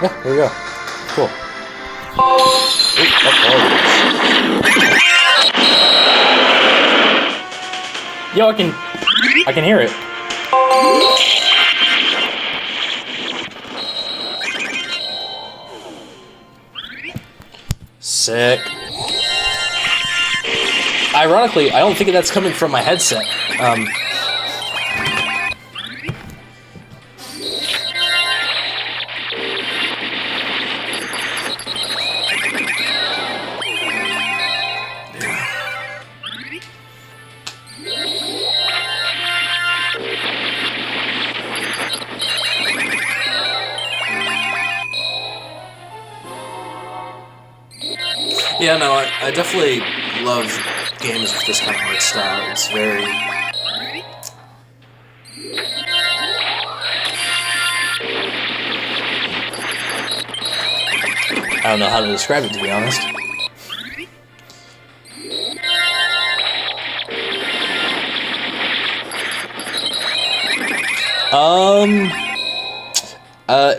Yeah, there we go. Cool. Ooh, yo, I can hear it. Sick. Ironically, I don't think that's coming from my headset. Yeah, no, I definitely love games with this kind of art style. It's very... I don't know how to describe it, to be honest.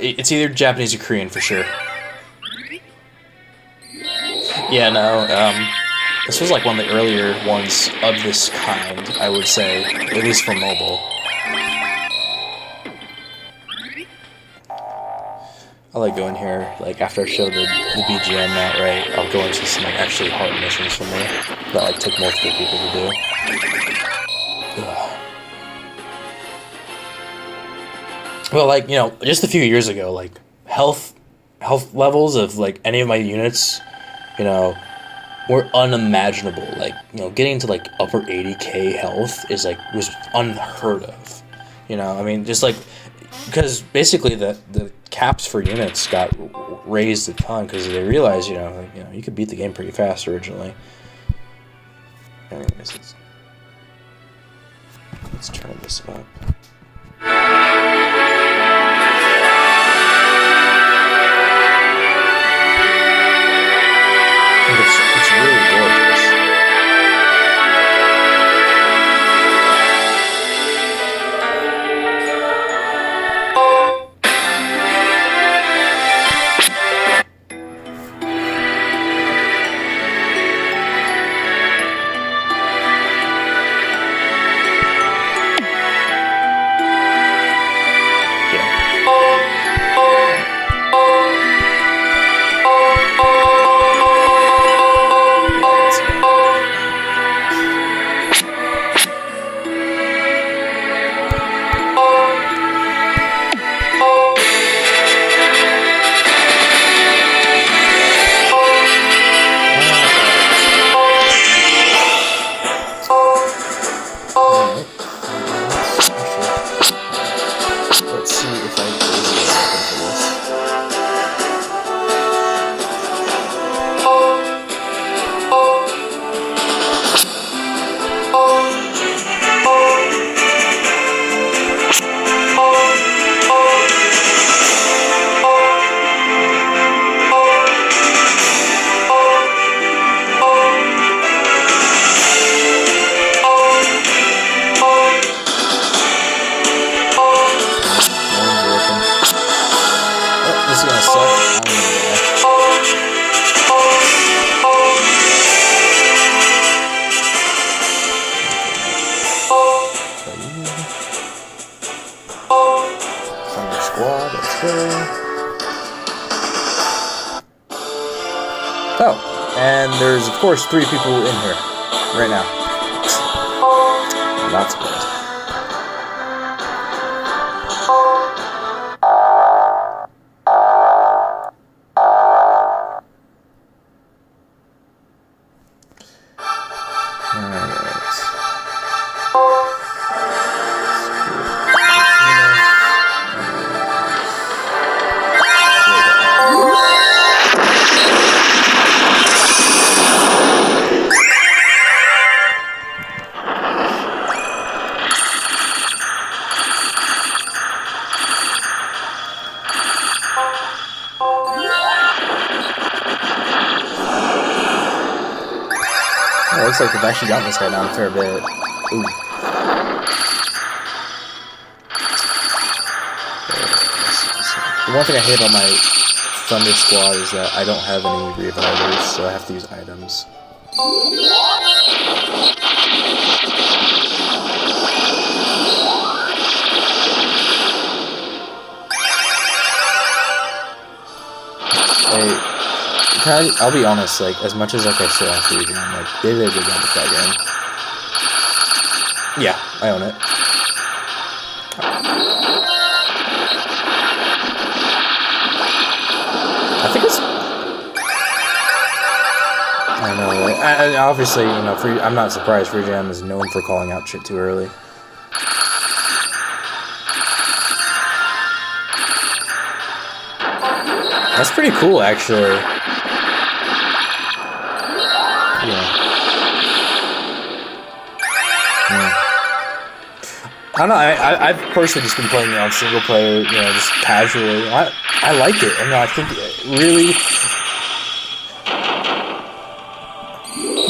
It's either Japanese or Korean for sure. Yeah, no, this was like one of the earlier ones of this kind, I would say, at least for mobile. I like going here, like, after I show the BGM outright, I'll go into some, like, actually hard missions for me that, like, take multiple people to do. Ugh. Well, like, you know, just a few years ago, like, health levels of, like, any of my units, you know, were unimaginable. Like, you know, getting to, like, upper 80k health is, like, was unheard of. You know, I mean, just, like, because basically the caps for units got raised a ton because they realized, you know, you could beat the game pretty fast originally. Anyways, let's turn this up. It's really gorgeous. Oh, and there's of course 3 people in here right now. Not surprised. It looks like we've actually gotten this guy down a fair bit. Ooh. The one thing I hate about my Thunder Squad is that I don't have any revivers, so I have to use items. I'll be honest, like, as much as, like, I say off Legion, I'm like, they did a good job with that game. Yeah, I own it. I think it's... I know, right? I obviously, you know, I'm not surprised Free Jam is known for calling out shit too early. That's pretty cool, actually. I don't know. I've personally just been playing it on single player, you know, just casually. I like it. I mean, I think it really.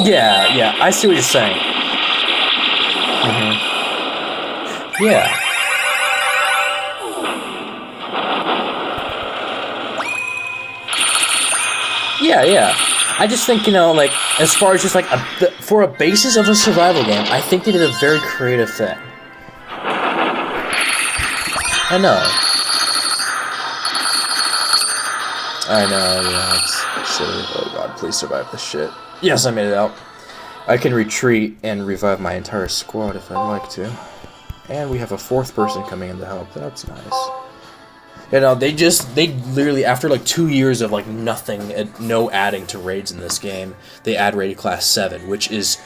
Yeah. I see what you're saying. Yeah. Yeah. I just think, you know, like, as far as just like for a basis of a survival game, I think they did a very creative thing. I know, yeah, it's silly. Oh god, please survive this shit. Yes, I made it out. I can retreat and revive my entire squad if I'd like to. And we have a fourth person coming in to help. That's nice. You know, they literally, after like 2 years of like nothing, no adding to raids in this game, they add raid class 7, which is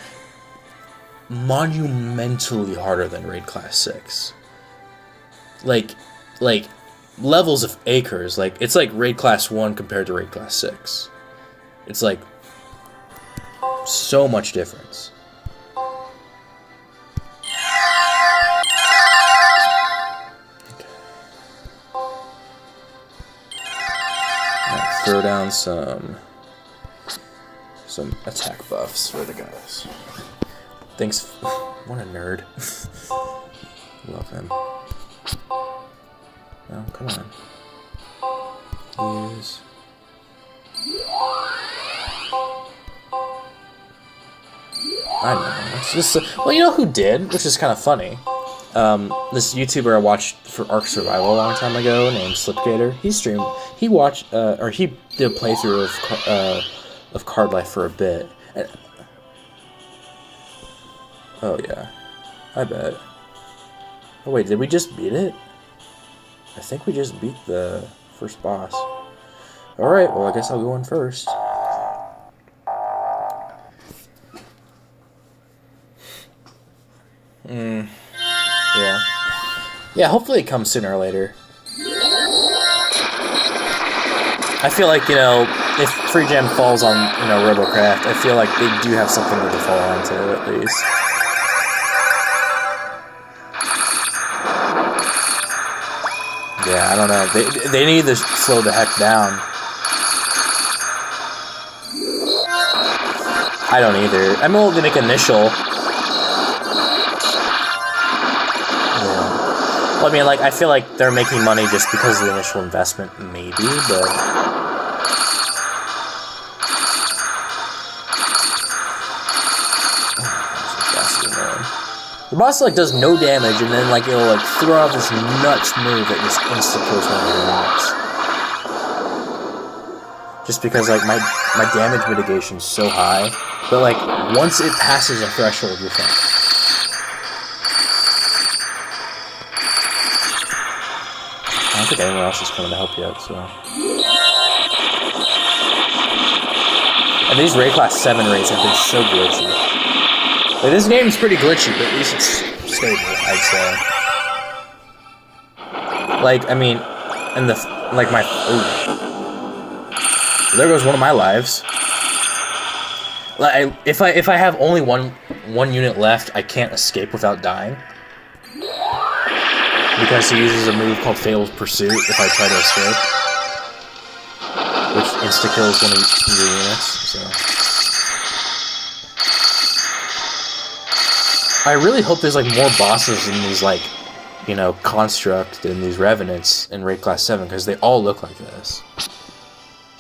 monumentally harder than raid class 6. Like levels of acres. Like, it's like raid class 1 compared to raid class 6. It's like so much difference. Right, throw down some attack buffs for the guys. Thanks. What a nerd. Love him. No, come on. Use. I know. It's just well, you know who did, which is kind of funny. This YouTuber I watched for Ark Survival a long time ago, named Slipgator. He streamed. He watched, or he did a playthrough of Card Life for a bit. Oh yeah, I bet. Oh wait, did we just beat it? I think we just beat the first boss. Alright, well I guess I'll go in first. Yeah. Yeah, hopefully it comes sooner or later. I feel like, you know, if Free Jam falls on, you know, Robocraft, I feel like they do have something to fall onto, at least. Yeah, I don't know. They need to slow the heck down. I don't either. I'm willing to make initial. Yeah. Well, I mean, like, I feel like they're making money just because of the initial investment, maybe, but... The boss, like, does no damage, and then, like, it'll, like, throw out this nuts move that just insta-kills one of your units. Just because, like, my damage mitigation's so high, but, like, once it passes a threshold, you're fine. I don't think anyone else is coming to help yet, so... And these raid class 7 raids have been so glitchy. Like, this game's pretty glitchy, but at least it's stable, I'd say. Like, I mean, and like my... Ooh. There goes one of my lives. Like, if I have only one unit left, I can't escape without dying. Because he uses a move called Fatal Pursuit if I try to escape. Which insta-kills one of your units, so... I really hope there's, like, more bosses in these, like, you know, Construct and these Revenants in Raid Class 7, because they all look like this.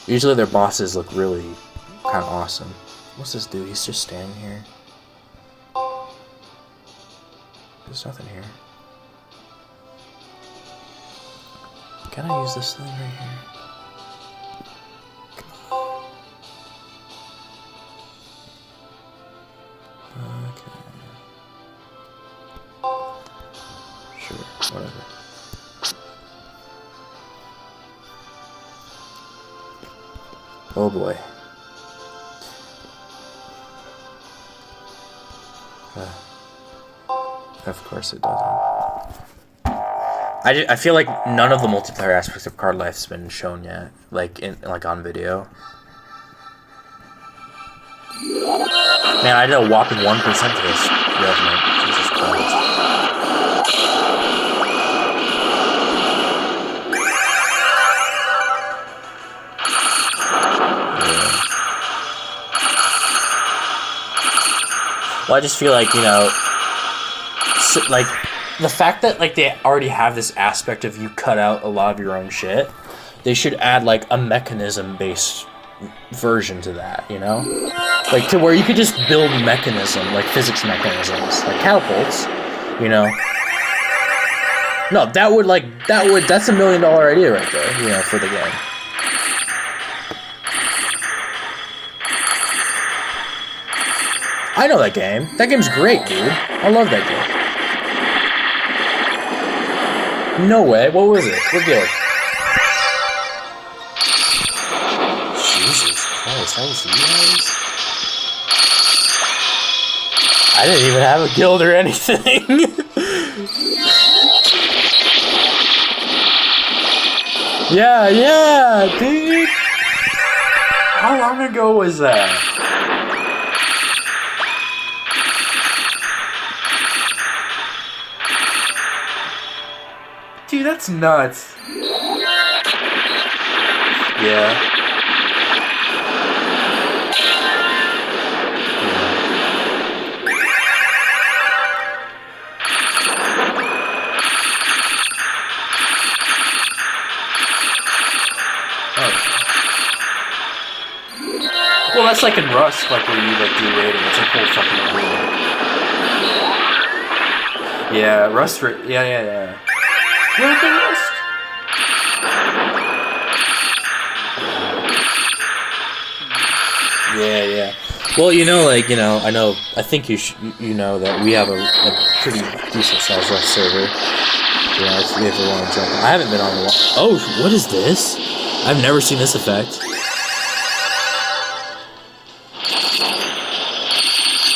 Usually their bosses look really kind of awesome. What's this dude? He's just standing here. There's nothing here. Can I use this thing right here? Okay. Sure, whatever. Oh boy. Of course it doesn't. I feel like none of the multiplayer aspects of Card Life's been shown yet, like on video. Man, I did a whopping 1% of this revenue. Jesus Christ. Yeah. Well, I just feel like, you know, like the fact that like they already have this aspect of you cut out a lot of your own shit, they should add like a mechanism-based version to that, you know, like to where you could just build mechanism, like physics mechanisms, like catapults, you know. No, that's $1 million idea right there, you know, for the game. I know that game. That game's great, dude. I love that game. No way. What was it? What guild? Jesus Christ, that was you guys? I didn't even have a guild or anything. Yeah, dude. How long ago was that? Dude, that's nuts. Yeah. Well, that's like in Rust, like where you like do raiding. It's a whole fucking arena. Yeah, Rust. Yeah. You ever play Rust? Yeah. Well, you know, like, you know, I think you know that we have a pretty decent sized Rust server. You know, if you ever want to jump on. I haven't been on a while. Oh, what is this? I've never seen this effect.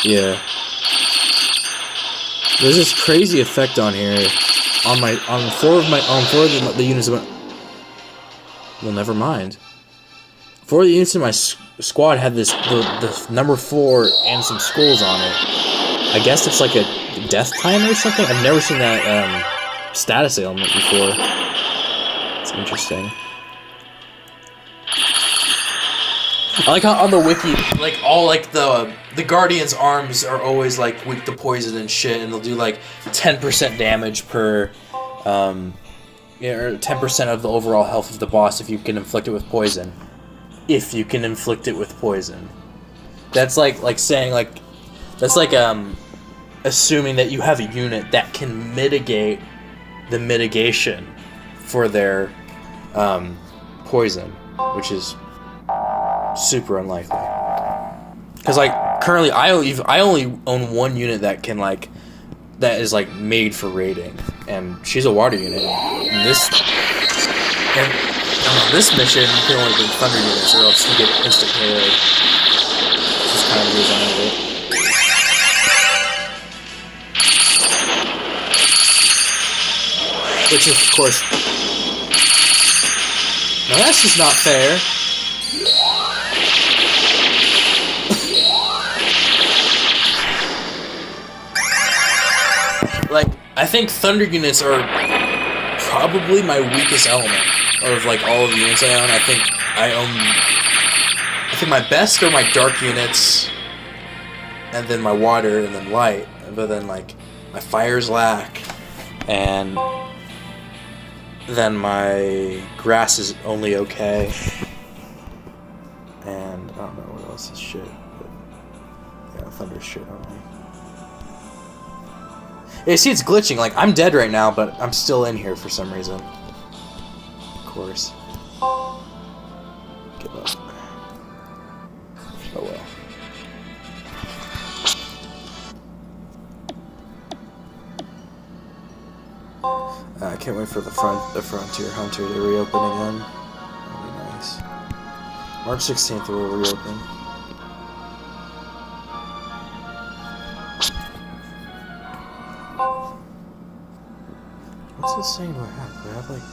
Yeah. There's this crazy effect on here. On four of the units of my... Well, never mind. 4 of the units in my squad had the number 4 and some skulls on it. I guess it's like a death timer or something. I've never seen that status ailment before. It's interesting. I like how on the wiki, like all like the Guardian's arms are always like weak to poison and shit, and they'll do like 10% damage per, or 10% of the overall health of the boss if you can inflict it with poison. If you can inflict it with poison, that's like saying like, that's like assuming that you have a unit that can mitigate the mitigation for their poison, which is super unlikely. Because like currently, I only own 1 unit that can like that is like made for raiding, and she's a water unit. And this mission, you can only bring thunder units, or else you get instant KO. Just kind of the design of it. Which of course, now that's just not fair. Like, I think thunder units are probably my weakest element of like all of the units I own. I think my best are my dark units, and then my water, and then light. But then like my fire's lack, and then my grass is only okay. shit. But, yeah, thunder's shit on me. Yeah, see, it's glitching. Like, I'm dead right now, but I'm still in here for some reason. Of course. Give up. Oh well. I can't wait for the Frontier Hunter to reopen again. That'll be nice. March 16th it will reopen. What's this saying do I have? Do I have like...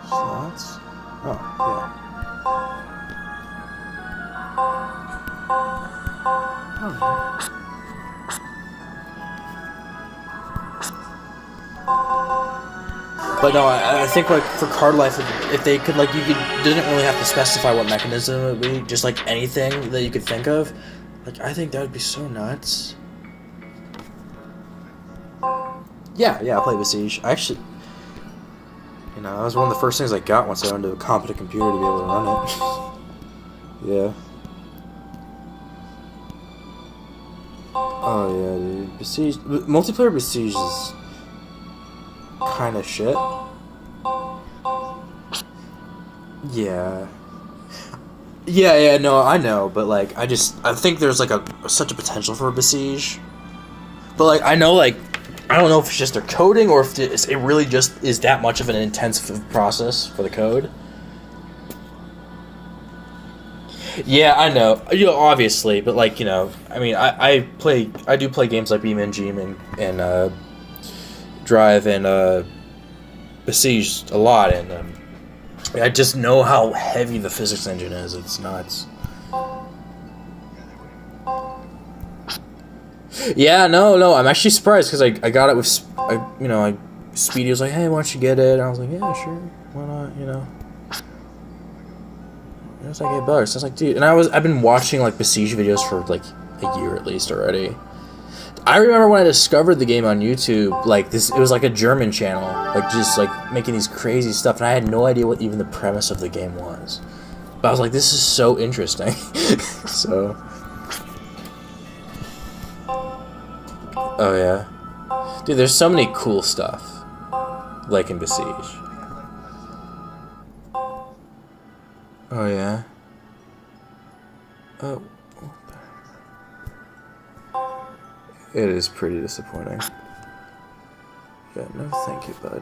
slots? Oh, yeah. But no, I think like for Card Life, if they could like, didn't really have to specify what mechanism it would be, just like anything that you could think of. Like, I think that would be so nuts. Yeah, I played Besiege. I actually, you know, that was one of the first things I got once I owned a competent computer to be able to run it. Yeah. Oh yeah, dude. Besiege, multiplayer Besiege is kind of shit. Yeah, no, I know, but like, I think there's like such a potential for a Besiege. But like, I know, like, I don't know if it's just their coding or if it really just is that much of an intensive process for the code. Yeah, I know. You know, obviously, but like, you know, I mean, I do play games like BeamNG and Drive and Besiege a lot, and I just know how heavy the physics engine is. It's nuts. Yeah, no, I'm actually surprised because I got it with, Speedy was like, hey, why don't you get it? And I was like, yeah, sure, why not, you know. It was like $8. I was like, dude, and I've been watching like Besiege videos for like a year at least already. I remember when I discovered the game on YouTube, like it was like a German channel, like just like making these crazy stuff, and I had no idea what even the premise of the game was. But I was like, this is so interesting. So, oh yeah, dude, there's so many cool stuff, like in Besiege. Oh yeah. Oh. It is pretty disappointing. Yeah, no thank you, bud.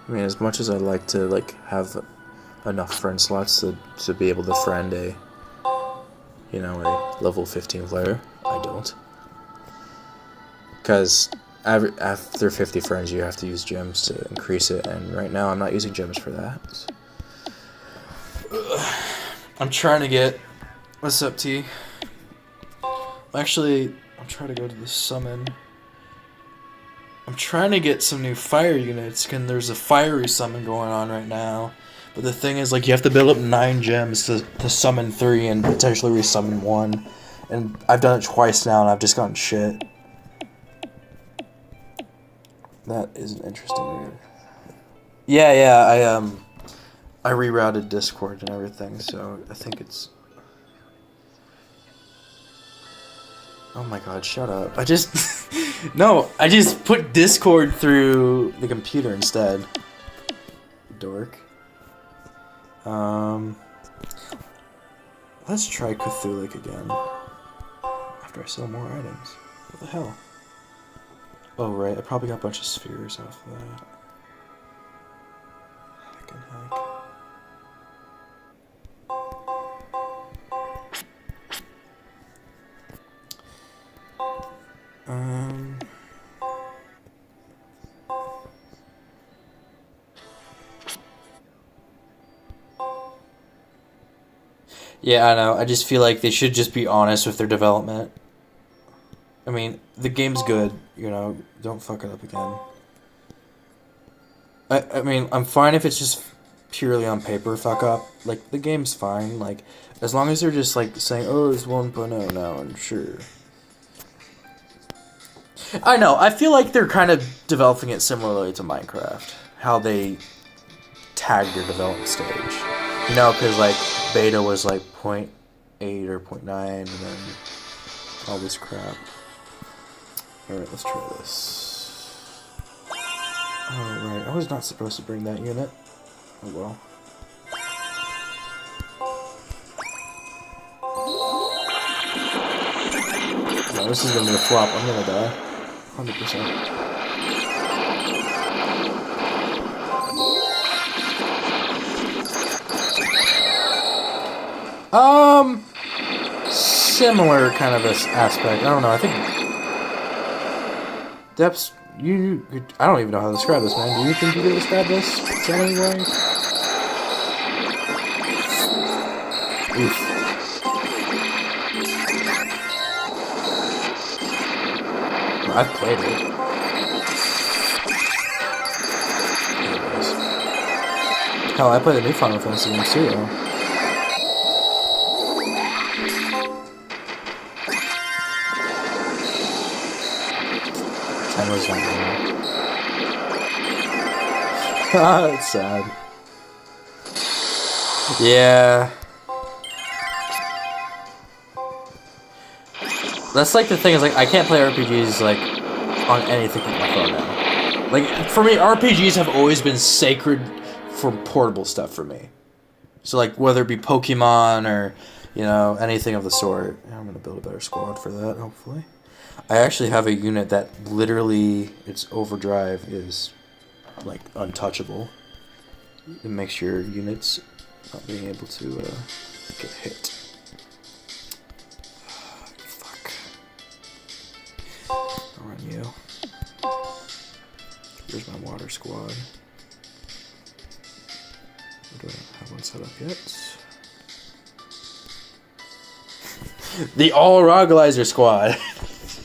I mean, as much as I'd like to, like, have enough friend slots to be able to friend a level 15 player, I don't. Because after 50 friends, you have to use gems to increase it, and right now I'm not using gems for that. I'm trying to get... What's up, T? Actually, I'm trying to go to the summon. I'm trying to get some new fire units, because there's a fiery summon going on right now. But the thing is, like, you have to build up 9 gems to summon 3 and potentially resummon 1. And I've done it twice now, and I've just gotten shit. That is an interesting read. Yeah, I rerouted Discord and everything, so I think it's... Oh my god, shut up. I just put Discord through the computer instead. Dork. Let's try Cthulhu again. After I sell more items. What the hell? Oh right, I probably got a bunch of spheres off of that. Heckin' heck. Yeah, I know. I just feel like they should just be honest with their development. I mean, the game's good, don't fuck it up again. I mean, I'm fine if it's just purely on paper fuck up. Like, the game's fine. Like, as long as they're just, like, saying, oh, it's 1.0 now, and sure. I know. I feel like they're kind of developing it similarly to Minecraft. How they tag your development stage. You know, because like beta was like 0.8 or 0.9 and then all this crap. Alright, let's try this. Alright, I was not supposed to bring that unit. Oh well. No, this is gonna be a flop. I'm gonna die. 100%. Similar kind of this aspect. I don't know. I think depths. I don't even know how to describe this, man. Do you think you could describe this in any way? Oof. I've played it. Anyways. Hell, I played the new Final Fantasy games too, though. 10 was not good. It's sad. Yeah. That's like the thing is like I can't play RPGs like on anything with my phone now. Like for me, RPGs have always been sacred for portable stuff for me. So like whether it be Pokemon or you know anything of the sort. I'm gonna build a better squad for that hopefully. I actually have a unit that literally its overdrive is like untouchable. It makes your units not being able to get hit. Fuck. I'll run you. Here's my water squad. I don't have one set up yet. The All Rogalizer squad.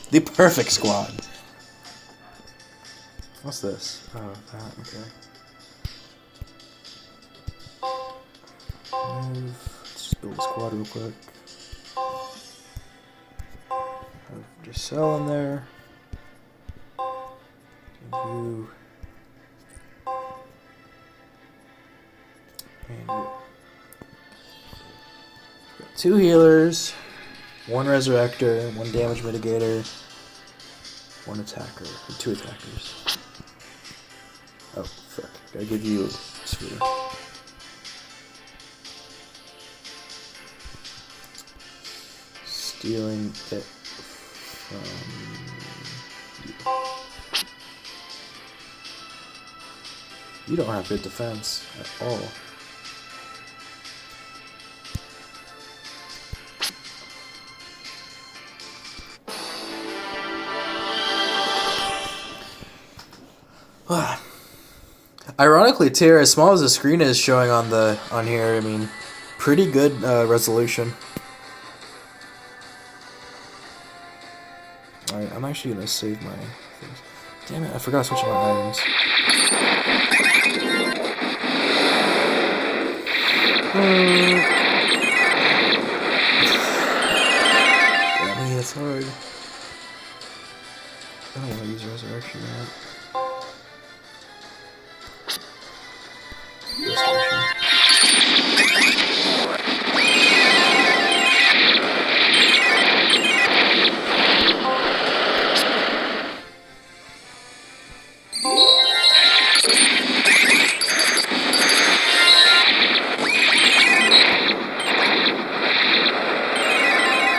The perfect squad. What's this? Oh, that, okay. Move. Let's just build a squad real quick. Have Giselle in there. You. And you. Got 2 healers. 1 resurrector, 1 damage mitigator, 1 attacker, and 2 attackers. Oh, fuck. Gotta give you a sphere. Stealing it from you. You don't have good defense at all. Ironically, too, as small as the screen is showing on here, I mean, pretty good resolution. Alright, I'm actually gonna save my things. Damn it, I forgot to switch my items. Damn me, it's hard. I don't want to use resurrection yet.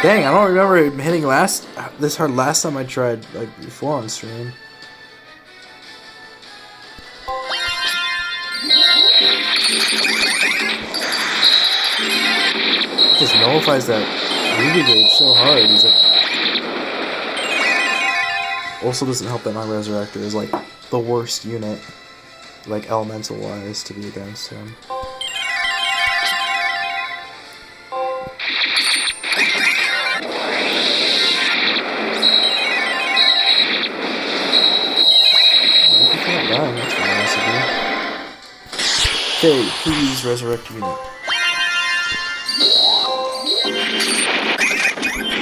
Dang, I don't remember hitting this hard last time I tried, like, before on stream. It just nullifies that Ruby gauge so hard. He's like... Also doesn't help that my Resurrector is, like, the worst unit, like, elemental-wise, to be against him. Okay, please resurrect me.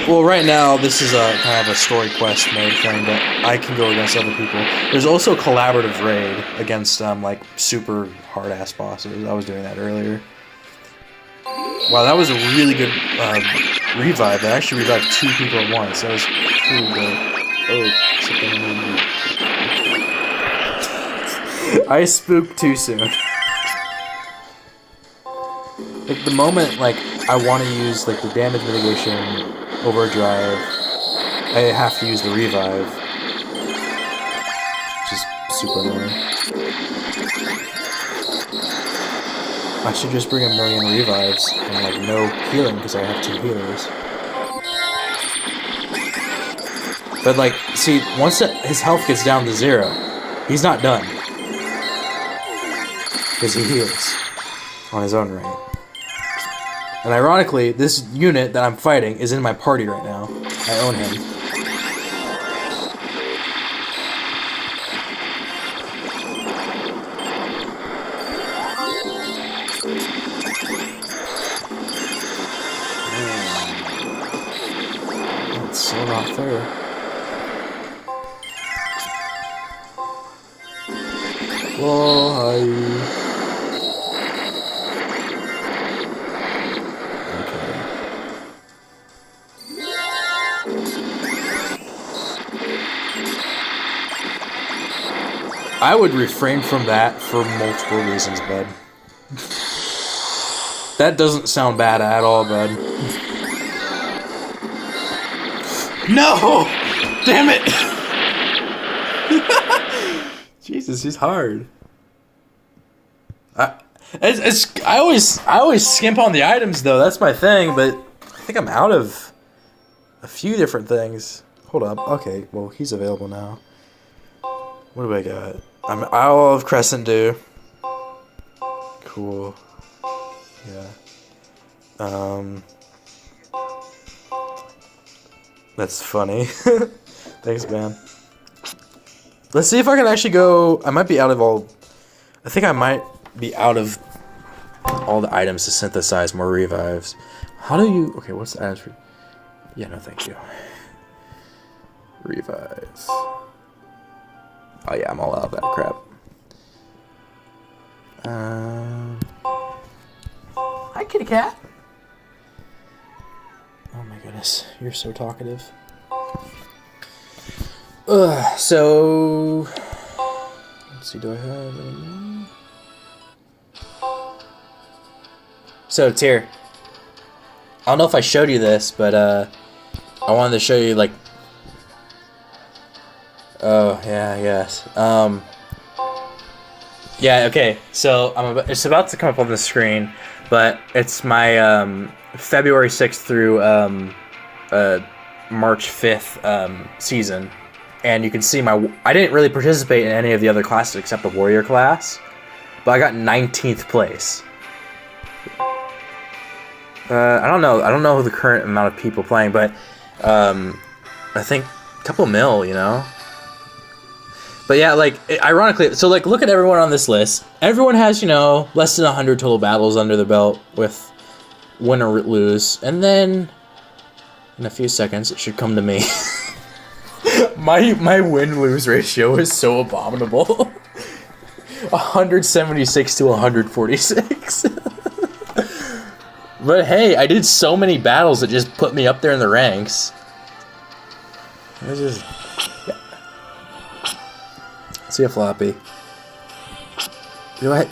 Well, right now this is a kind of a story quest mode thing, but I can go against other people. There's also collaborative raid against like super hard ass bosses. I was doing that earlier. Wow, that was a really good revive. That actually revived 2 people at once. That was pretty good. Oh, I spooked too soon. Like the moment like I want to use like the damage mitigation overdrive, I have to use the revive, which is super annoying. I should just bring 1,000,000 revives and like no healing because I have 2 healers. But like, see, once his health gets down to 0, he's not done because he heals on his own right. And ironically, this unit that I'm fighting is in my party right now. I own him. That's so not fair. Whoa, hi. I would refrain from that for multiple reasons, bud. That doesn't sound bad at all, bud. No! Damn it! Jesus, he's hard. I always skimp on the items though. That's my thing, but I think I'm out of a few different things. Hold up. Okay, well he's available now. What do I got? I'm Owl of Crescent Dew. Cool. Yeah. That's funny. Thanks, man. Let's see if I can actually go. I might be out of all. I think I might be out of all the items to synthesize more revives. How do you? Okay, what's the items for? Yeah, no, thank you. Revive. Oh yeah, I'm all out of that crap. Hi, kitty cat. Oh my goodness, you're so talkative. So let's see, do I have any more? So Tyr, I don't know if I showed you this, but I wanted to show you like. Oh yeah, yes. Yeah, okay. So it's about to come up on the screen, but it's my February 6th through March 5th season, and you can see I didn't really participate in any of the other classes except the warrior class, but I got 19th place. I don't know the current amount of people playing, but I think a couple mil, you know. But yeah, like, ironically, so like, look at everyone on this list. Everyone has, you know, less than 100 total battles under their belt with win or lose. And then, in a few seconds, it should come to me. my win-lose ratio is so abominable. 176 to 146. But hey, I did so many battles that just put me up there in the ranks. This is... See a floppy. Do I?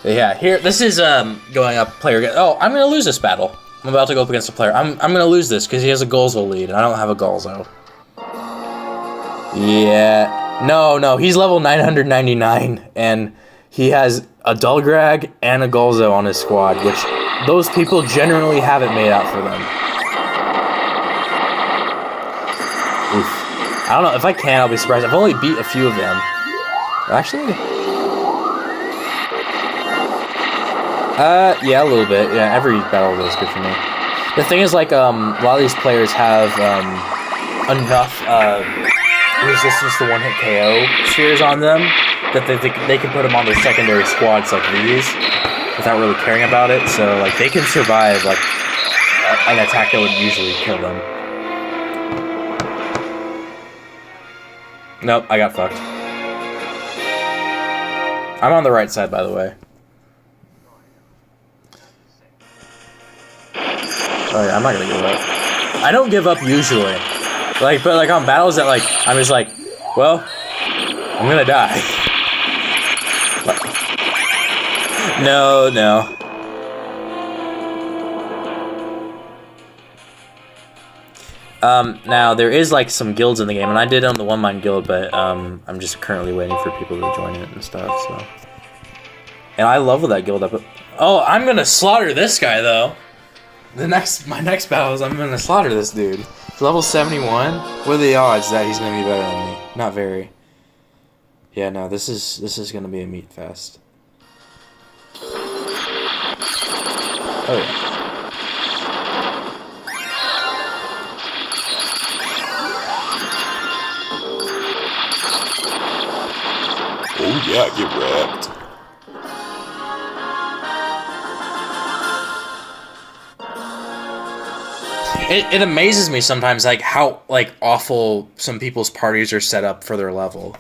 Yeah, here. This is going up player. Oh, I'm gonna lose this battle. I'm about to go up against a player. I'm gonna lose this because he has a Golzo lead, and I don't have a Golzo. Yeah. No. He's level 999, and he has a Dulgrag and a Golzo on his squad, which those people generally haven't made out for them. Oof. I don't know. If I can, I'll be surprised. I've only beat a few of them. Actually? Yeah, a little bit. Yeah, every battle is good for me. The thing is, like, a lot of these players have enough resistance to one-hit KO spheres on them that they can put them on their secondary squads like these. without really caring about it. So like they can survive like an attack that would usually kill them. Nope, I got fucked. I'm on the right side, by the way. Oh yeah, I'm not gonna give up. I don't give up usually. Like, but like on battles that like, I'm just like, well, I'm gonna die. No, no. Now there is like some guilds in the game, and I did own the One Mind Guild, but I'm just currently waiting for people to join it and stuff. So, and I leveled that guild up. Oh, I'm gonna slaughter this guy though. My next battle is I'm gonna slaughter this dude. He's level 71. What are the odds that he's gonna be better than me? Not very. Yeah, no, this is gonna be a meat fest. Oh yeah. Oh yeah, get wrecked. It amazes me sometimes, like how like awful some people's parties are set up for their level.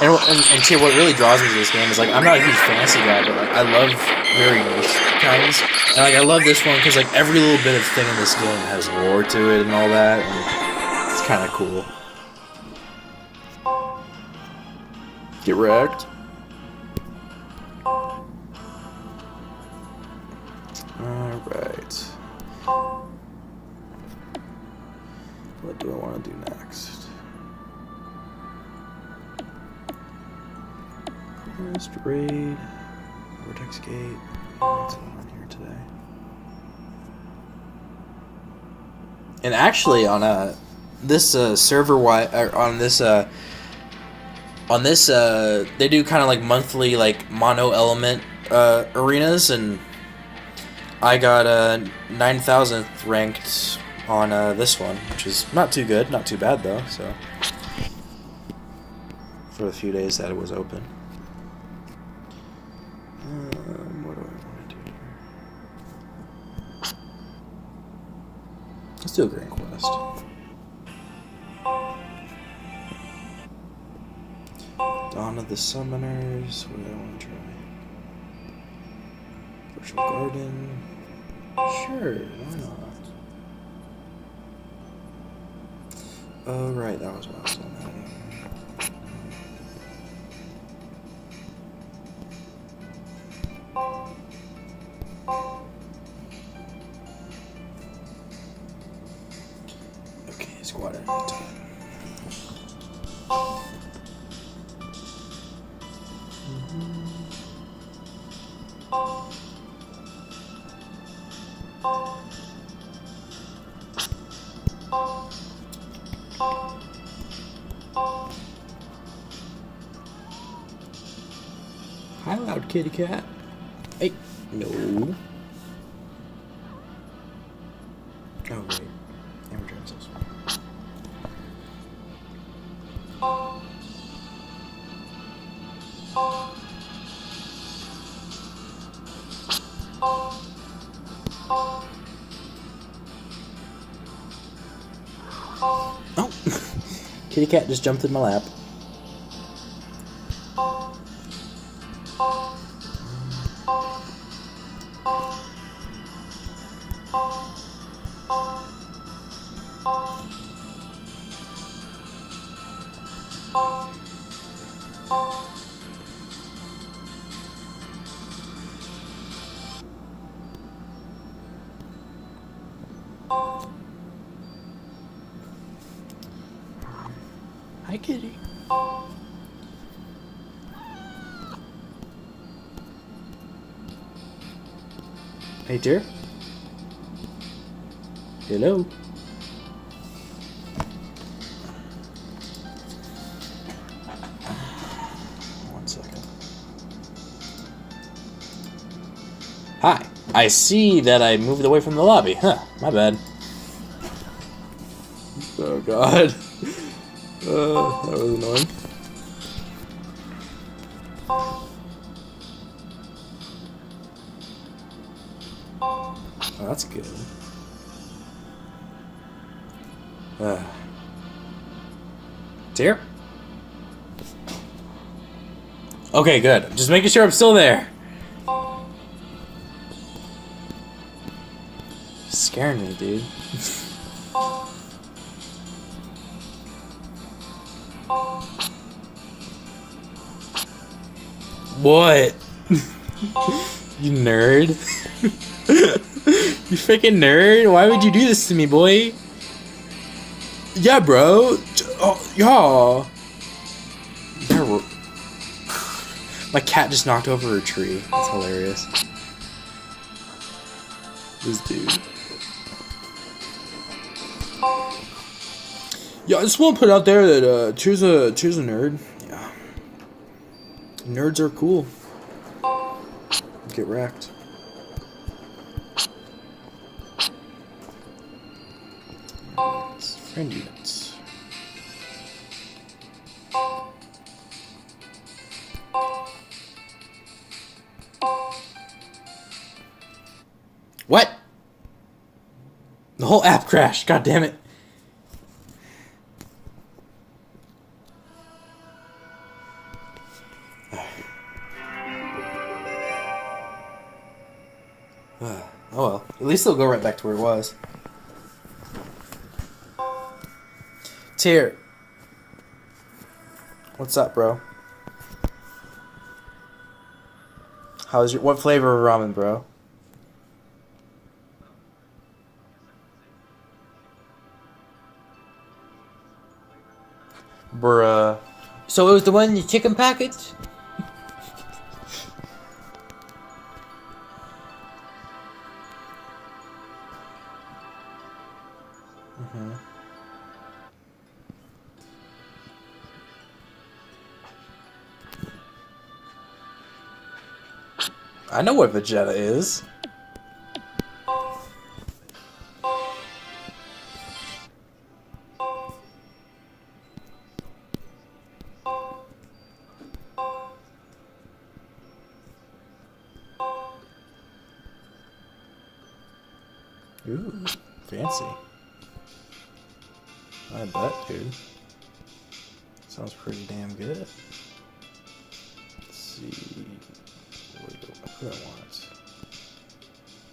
And see, what really draws me to this game is like I'm not a huge fantasy guy, but like I love very niche kinds. And like I love this one because like every little bit of thing in this game has lore to it and all that, and it's kind of cool. Get wrecked. Alright. What do I want to do next? First raid. Vortex Gate. What's going on here today? And actually on this server wide on this they do kind of like monthly like mono element arenas, and I got 9,000th ranked on this one, which is not too good, not too bad though. So for the few days that it was open. What do I want to do here? Let's do a Grand Quest. Dawn of the Summoners. What do I want to try? Virtual Garden. Sure, why not? Oh, right, that was what I was doing. Okay, squad at time. Hi, loud kitty cat. Hey, no. Oh wait, Amazon's this one. Oh, kitty cat just jumped in my lap. Hi, kitty. Hey, dear. Hello. One second. Hi. I see that I moved away from the lobby. Huh, my bad. god. That was annoying. Oh, that's good. Dear? Okay, good. Just making sure I'm still there. You're scaring me, dude. What? You nerd? You freaking nerd? Why would you do this to me, boy? Yeah, bro. Oh, yeah. My cat just knocked over a tree. That's hilarious. This dude. Yeah, I just want to put out there that cheers a nerd. Yeah. Nerds are cool. Get wrecked. Friend units. What? The whole app crashed. God damn it. Oh well. At least it'll go right back to where it was. Tier. What's up, bro? How's your... What flavor of ramen, bro? Bruh. So it was the one in the chicken package? Mm-hmm. I know what Vegeta is. Ooh, fancy. I bet, dude. Sounds pretty damn good. Let's see. What do I want?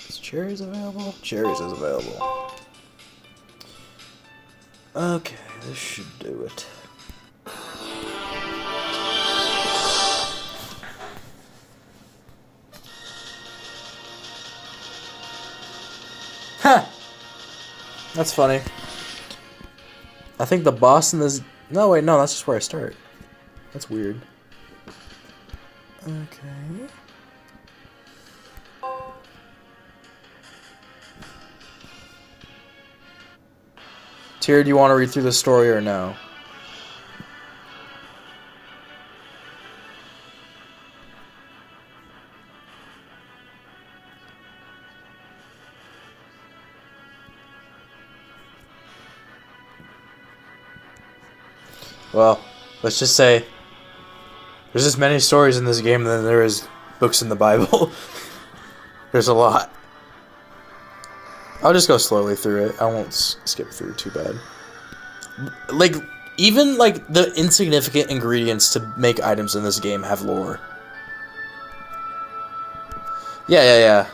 Is cherries available? Cherries is available. Okay, this should do it. Huh! That's funny. I think the boss in this... No, wait, no, that's just where I start. That's weird. Okay. Tyr, do you want to read through the story or no? Well, let's just say there's as many stories in this game than there is books in the Bible. There's a lot. I'll just go slowly through it. I won't skip through too bad. Like, even like the insignificant ingredients to make items in this game have lore. Yeah.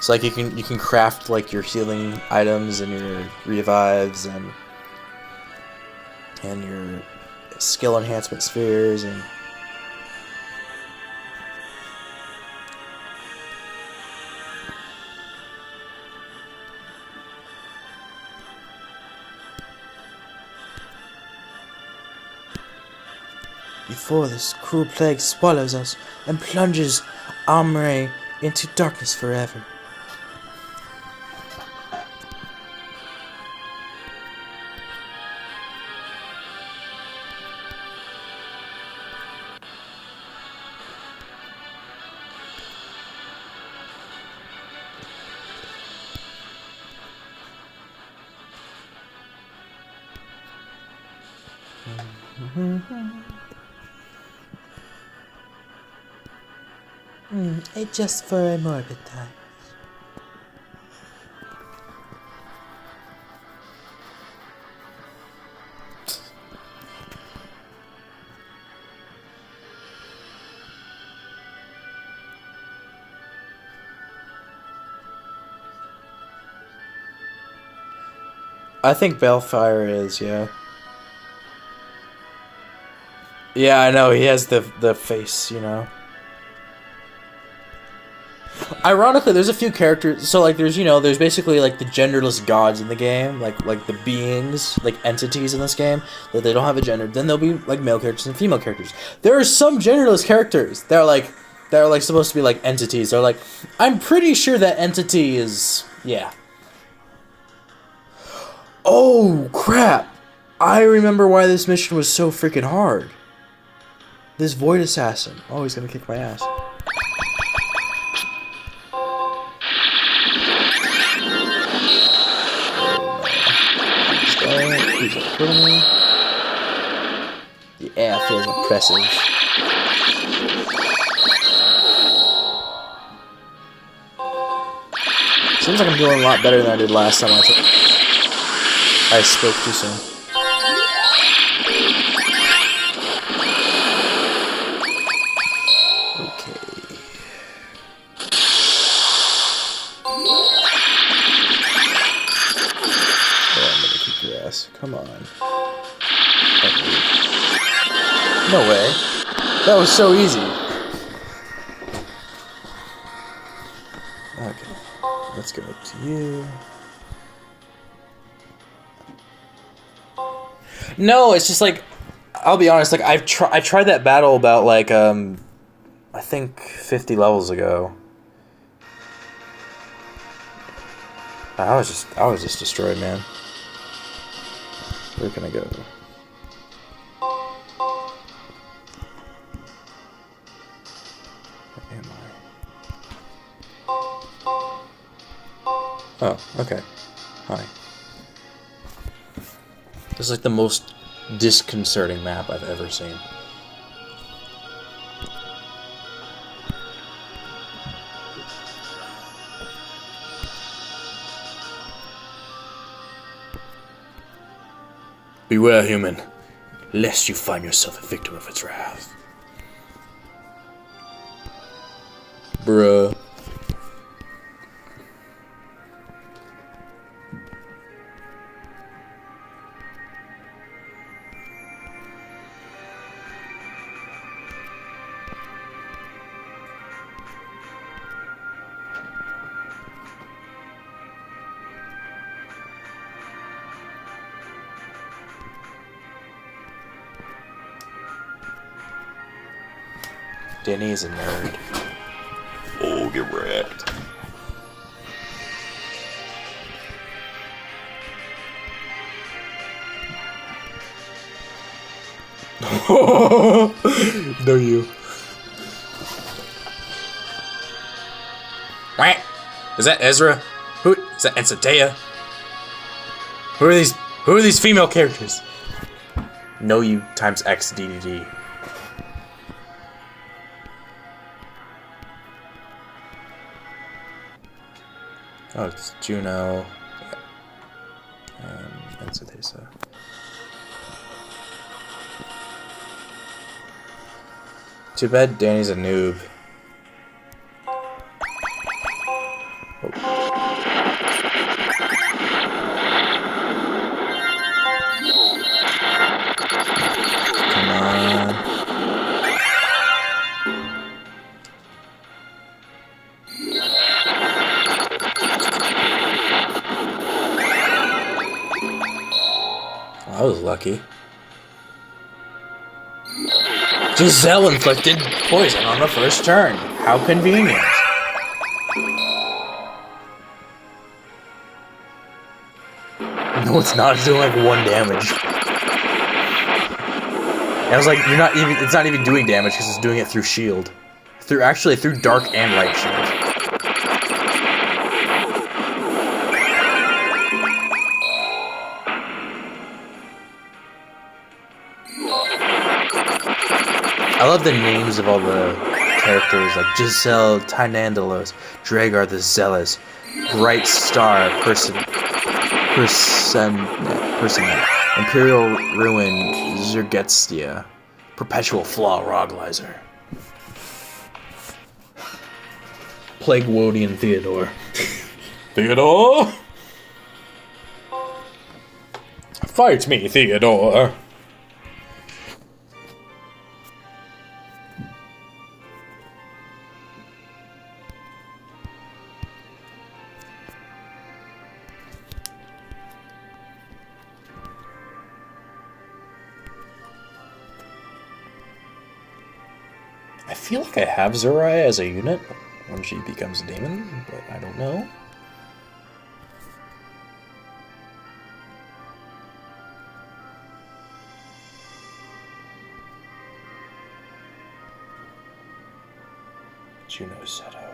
So like you can craft like your healing items and your revives and your skill enhancement spheres and before this cruel plague swallows us and plunges Amre into darkness forever. It's just for a morbid time. I think Balefire is, yeah. Yeah, I know, he has the face, you know. Ironically, there's a few characters, so like there's basically like the genderless gods in the game, like the beings, like entities in this game, that they don't have a gender. Then there'll be like male characters and female characters. There are some genderless characters that are like supposed to be like entities. They're like, I'm pretty sure that entity is, yeah. Oh, crap! I remember why this mission was so freaking hard. This Void Assassin. Oh, he's gonna kick my ass. He's gonna kill me. The air feels oppressive. Seems like I'm doing a lot better than I did last time I spoke too soon. Okay. Oh, I'm gonna kick your ass. Come on. No way. That was so easy. Okay. Let's go up to you. No, it's just like, I'll be honest, like I tried that battle about like I think 50 levels ago. I was just destroyed, man. Where can I go? Where am I? Oh, okay. Hi. This is like the most disconcerting map I've ever seen. Beware, human, lest you find yourself a victim of its wrath. Bruh. Denny is a nerd. Oh, get wrecked. No, you. What? Is that Ezra? Who is that? Ensadea? Who are these? Who are these female characters? No, you times X DDD. Oh, it's Juno and Ensadesa. Too bad Danny's a noob. Oh. Come on. I was lucky. Giselle inflicted poison on the first turn. How convenient. No, it's not. It's doing like 1 damage. And I was like, it's not even doing damage because it's doing it through shield. Through dark and light shield. I love the names of all the characters, like Giselle Tynandalos, Dragar the Zealous, Bright Star Personet, Imperial Ruin Zergetstia, Perpetual Flaw Roglizer, Plague Wodian Theodore. Theodore? Fight me, Theodore. I feel like I have Zuriah as a unit when she becomes a demon, but I don't know. Juno Seto.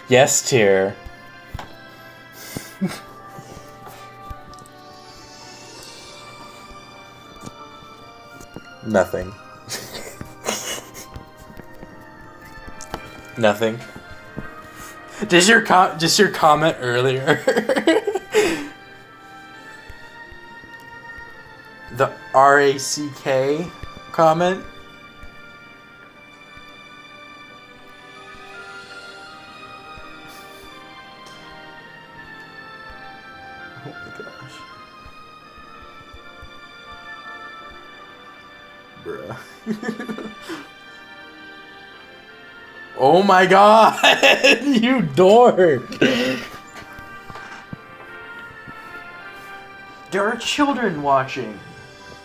Yes, Tyr. Nothing. Nothing. Just your comment earlier. The RACK comment. Oh my gosh. Bruh. Oh my god! You dork! There are children watching.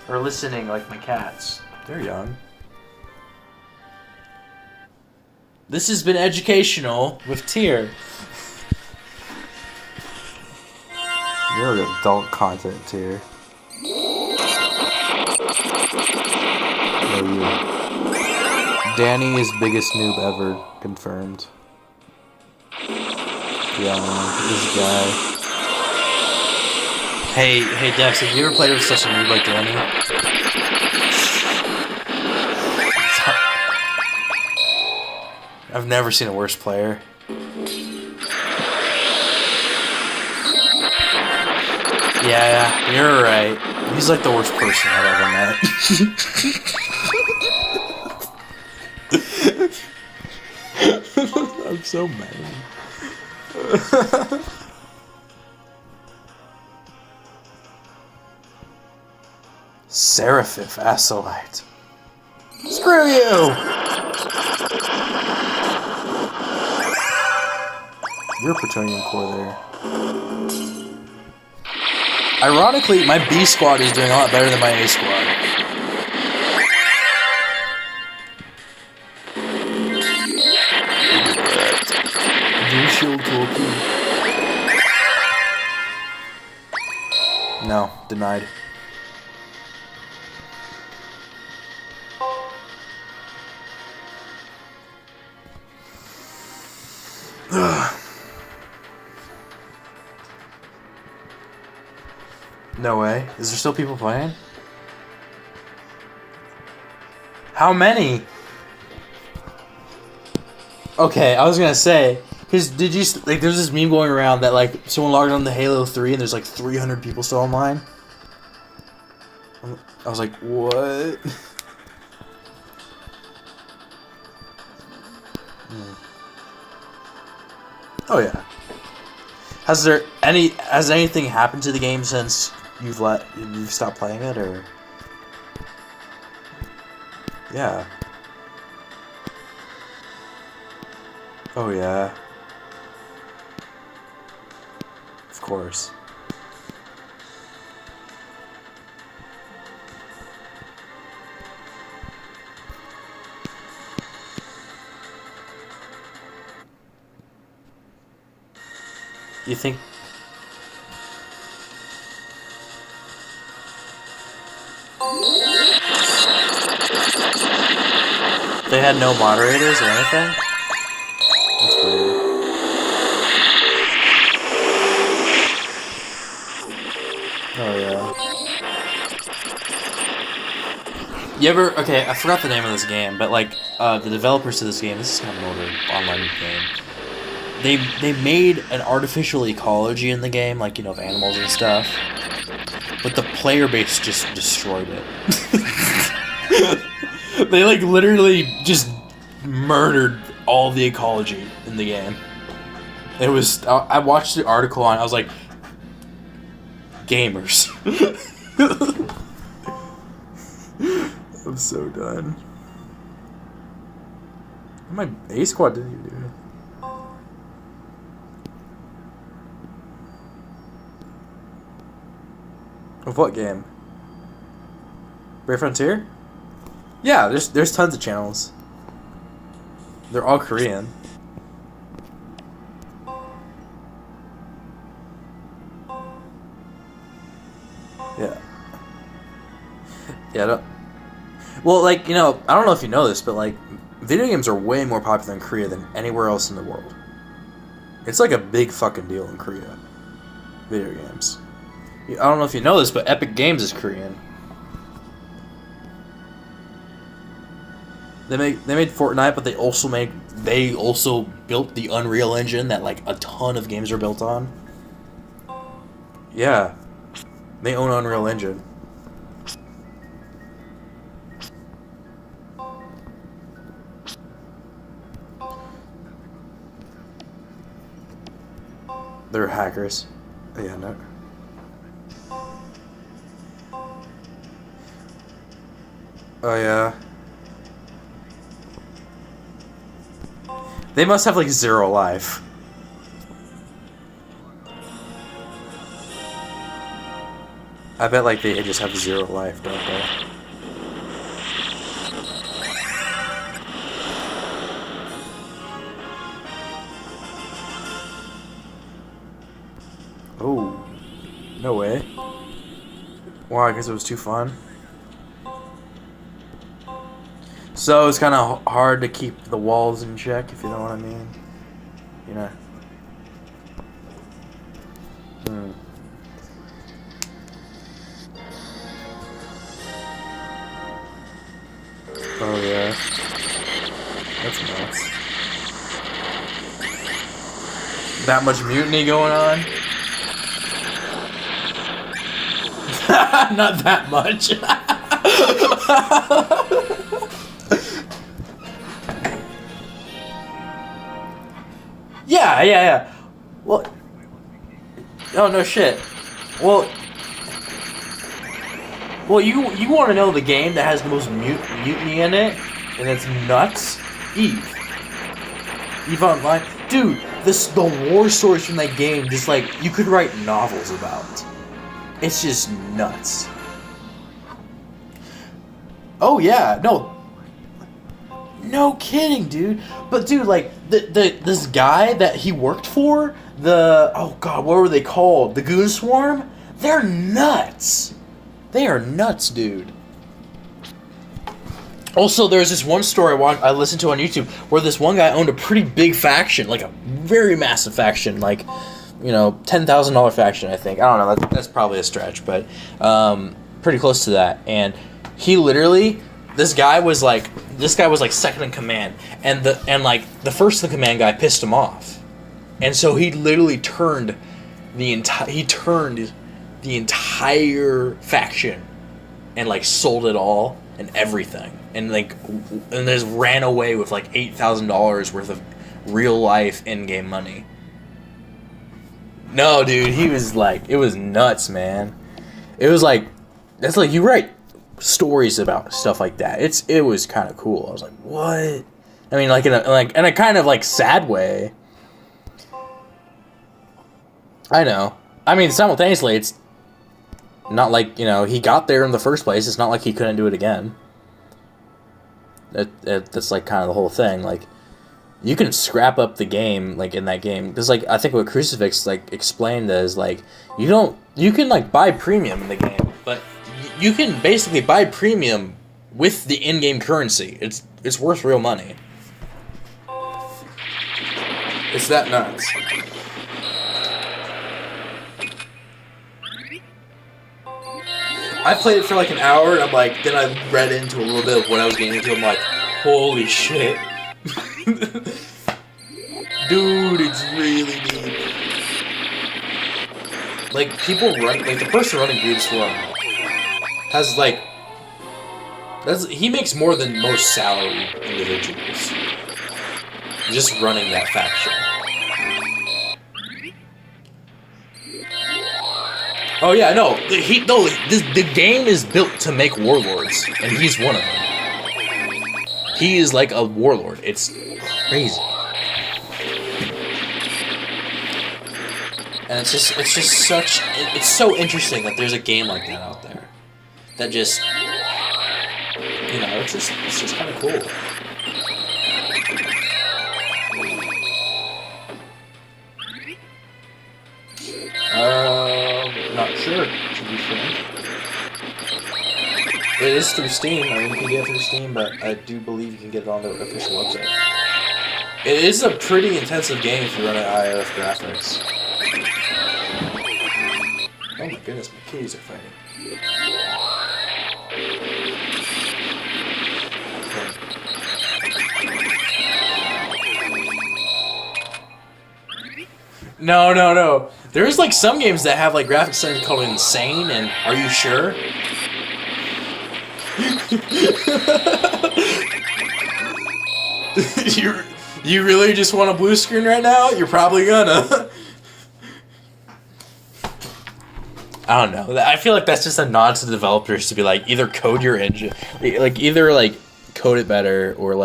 Or listening, like my cats. They're young. This has been educational with Tyr. You're adult content, Tyr. No, you. Danny is biggest noob ever. Confirmed. Yeah, man. This guy. Hey, Dex, have you ever played with such a noob like Danny? I've never seen a worse player. Yeah, you're right. He's like the worst person I've ever met. I'm so mad. Seraphif Asolite. Screw you! You're a Plutonian core there. Ironically, my B squad is doing a lot better than my A squad. Dual shield toolkey. No, denied. No way. Is there still people playing? How many? Okay, I was gonna say, cause did you like? There's this meme going around that like someone logged on the Halo 3 and there's like 300 people still online. I was like, what? Oh yeah. Has anything happened to the game since you've stopped playing it, or? Yeah. Oh yeah. Of course. You think? They had no moderators or anything? That's weird. Oh, yeah. You ever... Okay, I forgot the name of this game, but, like, the developers of this game... This is kind of an older online game. They made an artificial ecology in the game, like, you know, of animals and stuff. But the player base just destroyed it. They, like, literally just murdered all the ecology in the game. It was... I watched the article and I was like... Gamers. I'm so done. My A squad didn't even do it. Of what game? Brave Frontier? Yeah, there's tons of channels. They're all Korean. Yeah. Yeah, well, like, you know, I don't know if you know this, but, like, video games are way more popular in Korea than anywhere else in the world. It's like a big fucking deal in Korea. Video games. I don't know if you know this, but Epic Games is Korean. They made Fortnite, but they also built the Unreal Engine that, like, a ton of games are built on. Yeah. They own Unreal Engine. They're hackers. Yeah, no. Oh, yeah. They must have, like, 0 life. I bet, like, they just have 0 life, don't they? Oh. No way. Why? Because it was too fun? So it's kind of hard to keep the walls in check, if you know what I mean. You know. Oh yeah. That's nuts. That much mutiny going on? Not that much. Yeah. Well, oh no shit. Well, you want to know the game that has the most mutiny in it, and it's nuts? Eve Online, dude. The war stories from that game, just like you could write novels about. It's just nuts. Oh yeah, no kidding, dude. But dude, like this guy that he worked for, oh god, what were they called? The Goon Swarm? They're nuts. They are nuts, dude. Also, there's this one story I listened to on YouTube where this one guy owned a pretty big faction, like a very massive faction, like, you know, $10,000 faction, I think. I don't know, that's probably a stretch, but pretty close to that. And he literally, this guy was like second in command, and the first in command guy pissed him off, and so he literally turned the entire faction and like sold it all and everything, and just ran away with like $8,000 worth of real life in-game money. No, dude, he was like, it was nuts, man. It was like, that's like, you write stories about stuff like that. It was kind of cool. I was like, what? I mean, like in a kind of like sad way. I know. I mean, simultaneously, it's not like, you know, he got there in the first place. It's not like he couldn't do it again. That's like kind of the whole thing. Like, you can scrap up the game, like, in that game. Because, like, I think what Crucifix, like, explained is, like, you can, like, buy premium in the game. But you can basically buy premium with the in-game currency. It's worth real money. It's that nuts. I played it for like an hour, and I'm like, then I read into a little bit of what I was getting into. I'm like, holy shit. Dude, it's really deep. Like, people run, like, the person running Greaves for him has, like, he makes more than most salary individuals. Just running that faction. Oh yeah, no, the game is built to make warlords, and he's one of them. He is like a warlord. It's crazy. And it's so interesting that there's a game like that out there. That just, it's just kind of cool. Not sure, to be frank. It is through Steam. I mean, you can get it through Steam, but I do believe you can get it on their official website. It is a pretty intensive game if you run at IRF graphics. Oh my goodness, my kitties are fighting. No. There's like some games that have like graphics that are called insane, and are you sure? You really just want a blue screen right now? You're probably gonna. I don't know. I feel like that's just a nod to the developers to be like, either code your engine, either code it better, or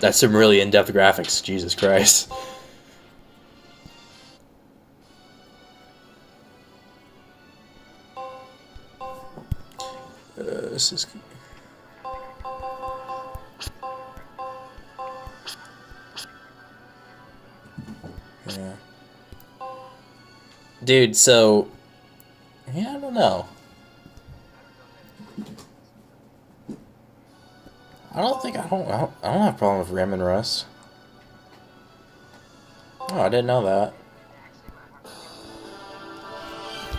that's some really in-depth graphics. Jesus Christ. This is. Yeah. Dude, so yeah, I don't know. I don't have a problem with RAM and Rust. Oh, I didn't know that.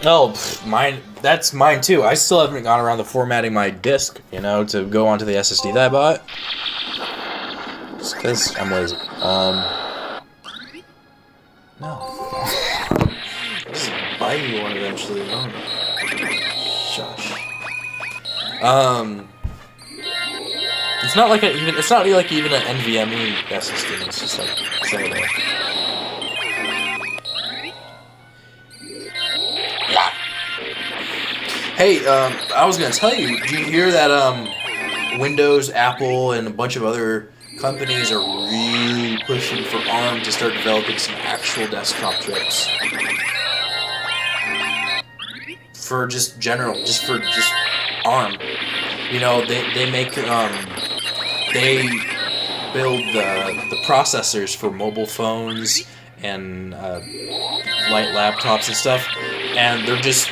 Oh, that's mine too. I still haven't gone around the formatting my disk, to go onto the SSD that I bought. Just because I'm lazy. No. Just buy you one eventually. Oh. Shush. It's not like even an NVMe SSD. It's just like similar. Hey, I was gonna tell you. Did you hear that Windows, Apple, and a bunch of other companies are really pushing for ARM to start developing some actual desktop chips for just ARM. They make they build the processors for mobile phones and light laptops and stuff, and they're just.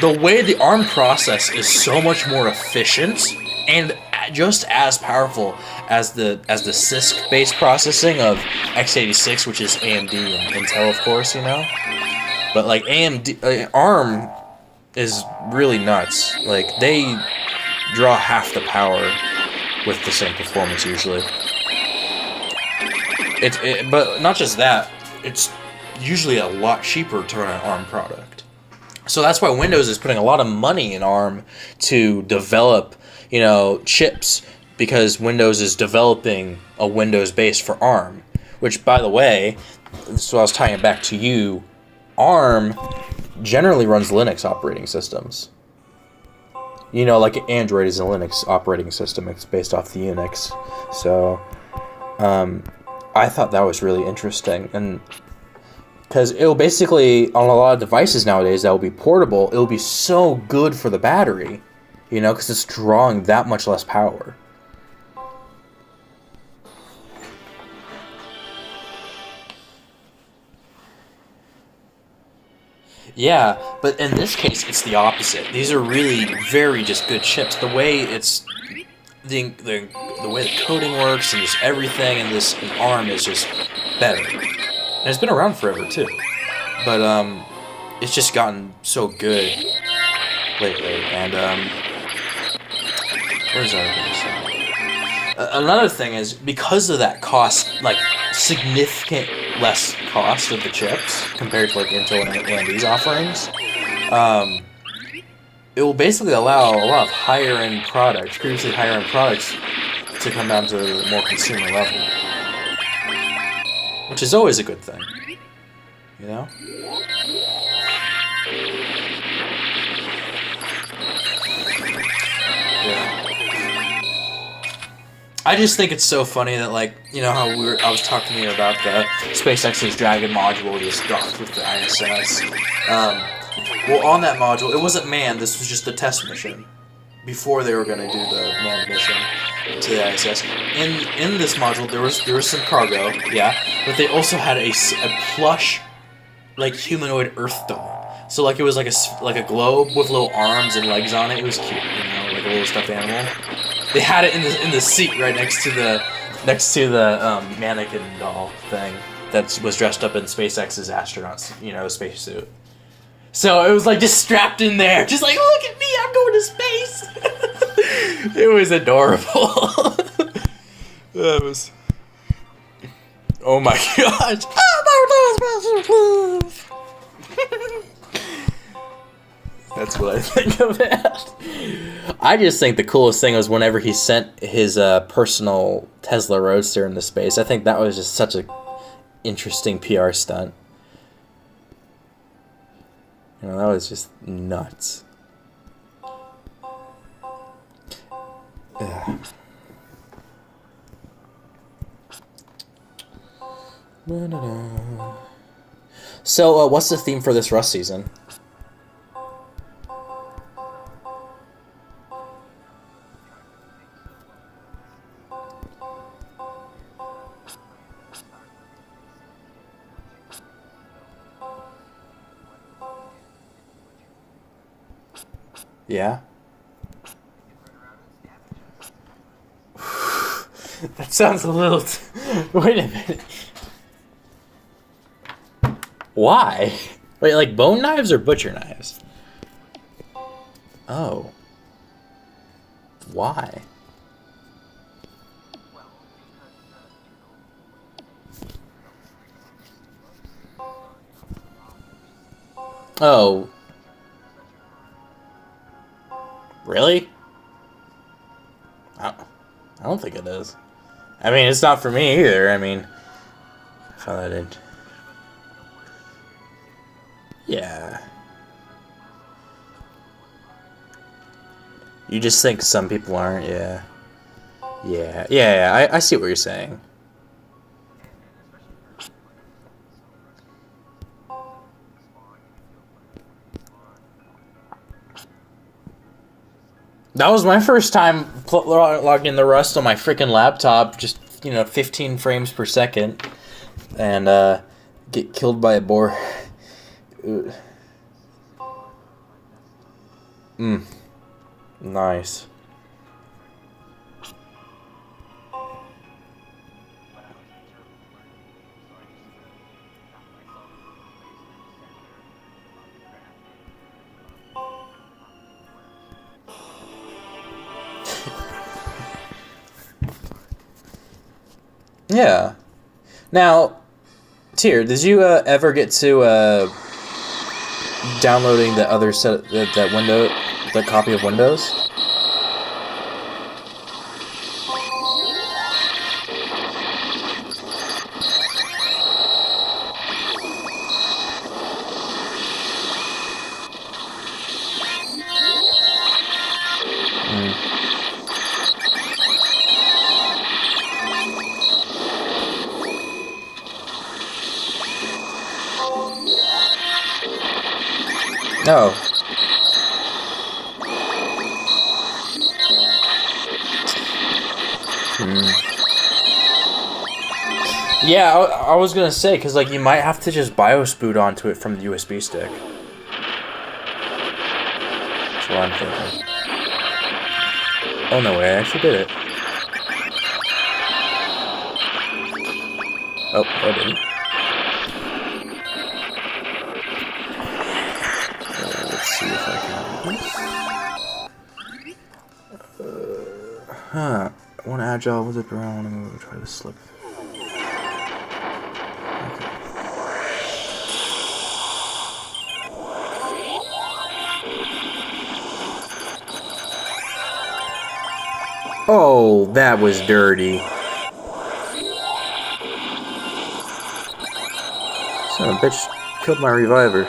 The way the ARM process is so much more efficient and just as powerful as the CISC-based processing of x86, which is AMD and Intel, of course, But like ARM is really nuts. Like they draw half the power with the same performance usually. But not just that. It's usually a lot cheaper to run an ARM product. So that's why Windows is putting a lot of money in ARM to develop, chips, because Windows is developing a Windows base for ARM, which, by the way, so I was tying it back to you, ARM generally runs Linux operating systems. Like Android is a Linux operating system. It's based off the Unix. So I thought that was really interesting. And because it'll basically, on a lot of devices nowadays that will be portable, it'll be so good for the battery, because it's drawing that much less power. Yeah, but in this case, it's the opposite. These are really very just good chips. The way it's the way the coating works and just everything in this ARM is just better. And it's been around forever too, but it's just gotten so good lately. And where's our another thing is because of that cost, like significant less cost of the chips compared to like Intel and AMD's offerings, it will basically allow a lot of higher end products, previously higher end products, to come down to a more consumer level, which is always a good thing, you know? Yeah. I just think it's so funny that, like, you know how I was talking to you about the SpaceX's Dragon module just dropped with the ISS. Well, on that module, it wasn't manned. This was just a test mission before they were going to do the manned mission to the ISS. In this module, there was some cargo, yeah, but they also had a plush, like, humanoid Earth doll. So like it was like a globe with little arms and legs on it. It was cute, you know, like a little stuffed animal. They had it in the seat right next to the mannequin doll thing that was dressed up in SpaceX's astronaut, you know, spacesuit. So it was like just strapped in there, just like, look at me, I'm going to space. It was adorable. That was. Oh my gosh! That's what I think of it. I just think the coolest thing was whenever he sent his personal Tesla Roadster into space. I think that was just such a interesting PR stunt. You know, that was just nuts. Yeah. So, what's the theme for this Rust season? Yeah? That sounds a little... Wait a minute. Why? Wait, like bone knives or butcher knives? Oh. Why? Oh. Really? I don't think it is. I mean, it's not for me either. I mean, I found that in. Yeah. You just think some people aren't, yeah. Yeah, I see what you're saying. That was my first time logging in the Rust on my freaking laptop, just, 15 frames per second, and get killed by a boar. Nice. Yeah. Now, Tyr, did you ever get to downloading the other set that copy of Windows? No. Yeah, I was gonna say, because, you might have to just BIOS boot onto it from the USB stick. That's what I'm thinking. Oh, no way, I actually did it. Oh, I didn't. Let's see if I can do this. One agile was it brown? I'm going to try to slip. Okay. Oh, that was dirty. Son of a bitch killed my reviver.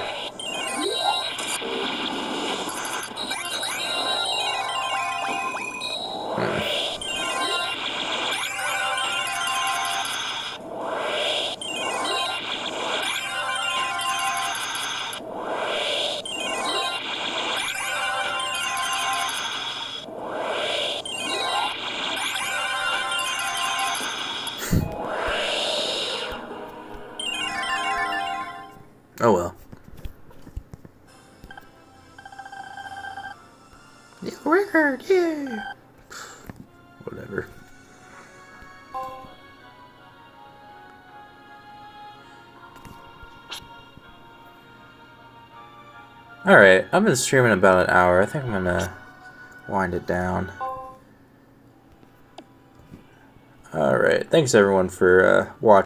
Oh well. New record, yeah. Whatever. Alright, I've been streaming about an hour. I think I'm gonna wind it down. Alright, thanks everyone for watching.